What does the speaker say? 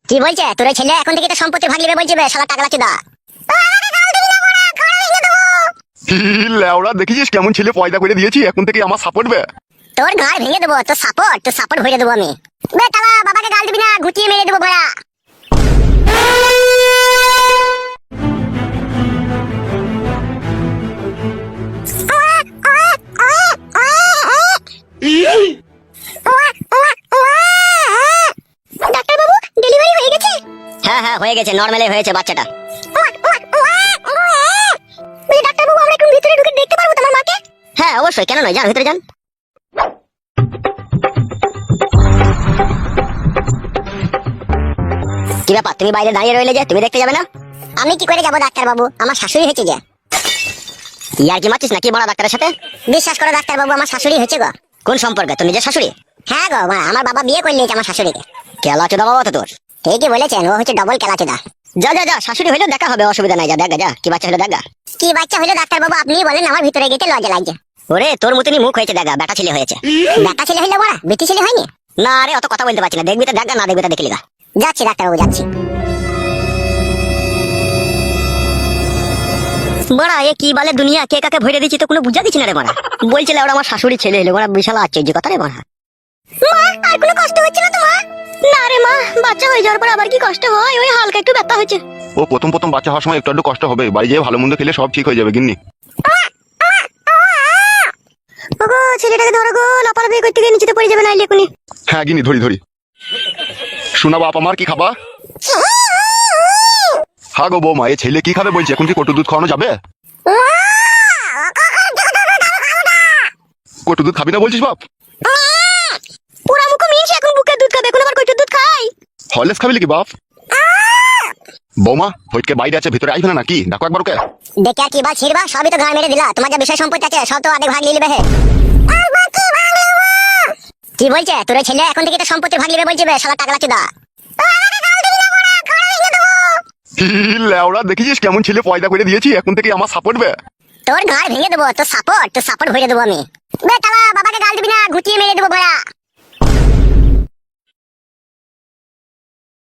কি বলছে তোর ছেলে এখন থেকে তো সম্পত্তি ভাগ নেবে বলছে বে শালা টাকলা চোদা। লেওড়া দেখেছিস কেমন ছেলে পয়দা করে দিয়েছি, এখন থেকে আমার সাপোর্ট বে। তোর ঘাড় ভেঙে দেবো, তোর সাপোর্ট ভরে দেবো আমি। বে তালা বাবাকে গাল দিবি না, ঘুটিয়ে মেরে দেবো ভরা। ডাক্তার বাবু ডেলিভারি হয়ে গেছে? হ্যাঁ হ্যাঁ হয়ে গেছে, নরমালি হয়েছে বাচ্চাটা। ডাক্তার বাবু আমরা একটু ভিতরে ঢুকে দেখতে পারবো তোমার মাকে? হ্যাঁ অবশ্যই, কেন নয়, যান ভিতরে যান। কি ব্যাপার তুমি বাইরে দাঁড়িয়ে রইলে যে, তুমি দেখতে যাবে না? আমি কি করে যাবো ডাক্তার বাবু, আমার শাশুড়ি হয়েছে যে। ইয়ার কি মারছিস নাকি বড় ডাক্তারের সাথে? বিশ্বাস করো ডাক্তার বাবু, আমার শাশুড়ি হয়েছে গো। কোন সম্পর্কে, তোর নিজের শাশুড়ি? হ্যাঁ গো মা, আমার বাবা বিয়ে করে নিয়েছে আমার শাশুড়িকে। কেলা চোদা বাবা তো তোর। ঠিকই বলেছেন, ও হচ্ছে ডবল কেলা চোদা। যা যা যা, শাশুড়ি হইলেও দেখা হবে, অসুবিধা নাই, যা দেখা যা কি বাচ্চা হলো দেখা। কি বাচ্চা হলো ডাক্তার বাবু আপনি বলেন, আমার ভিতরে গেতে লজ্জা লাগছে। ওরে তোর মতনই মুখ হয়েছে দেখা, বেটা ছেলে হয়েছে। বেটা ছেলে হইলে বড়া, বেটি ছেলে হয়নি? না রে অত কথা বলতে পারছি না, দেখবি তো দেখা, না দেখবি তো দেখলি গা। যাচ্ছি ডাক্তার বাবু যাচ্ছি। বড়া এ কি বলে দুনিয়া, কে কাকে ভরে দিচ্ছি তো কোনো বুঝা দিচ্ছি না রে বড়া। বলছিলে ওরা আমার শাশুড়ি ছেলে হলো, বড়া বিশাল আশ্চর্য কথা রে বড়া। মা আর কোনো কষ্ট হচ্ছে না তোমার? না রে মা, বাচ্চা হয়ে যাওয়ার পর আবার কি কষ্ট হয়, ওই হালকা একটু ব্যথা হচ্ছে। ও প্রথম প্রথম বাচ্চা হওয়ার সময় একটু একটু কষ্ট হবে, বাড়ি যেয়ে ভালো মন্দ খেলে সব ঠিক হয়ে যাবে গিন্নি। ওগো ছেলেটাকে ধরো গো, লাপালাপি করতে গিয়ে নিচেতে পড়ে যাবে না এক্ষুনি। হ্যাঁ গিন্নি ধরি ধরি। শোনা বাপ আমার কি খাবা? হ্যাঁ গো বৌমা, এই ছেলে কি খাবে বলছে, এখন কি কটু দুধ খাওয়ানো যাবে? কটু দুধ খাবি না বলছিস বাপ? পুরা মুখ মিনছে, এখন বুকের দুধ খাবে, এখন আবার কইটুর দুধ খাই? হরলিক্স খাবি নাকি বাপ? বৌমা ফটকে বাইরে আছে, ভিতরে আসবে না নাকি, ডাকো একবার ওকে। দেখে আর কি বা ছিড়বা, সবই তো গায়ে মেরে দিলা, তোমার যা বিষয় সম্পত্তি আছে সব তো আধে ভাগ নিয়ে নেবে হে। কি বলছে তোর ছেলে এখন থেকে তো সম্পত্তি ভাগ নেবে বলছে বে শালা টাকলা চোদা। লেওড়া দেখেছিস কেমন ছেলে পয়দা করে দিয়েছি, এখন থেকে আমার সাপোর্ট বে। তোর ঘাড় ভেঙে দেবো, তোর সাপোর্ট ভরে দেবো আমি। বে তালা বাবাকে গাল দিবি না, ঘুটিয়ে মেরে দেবো ভরা।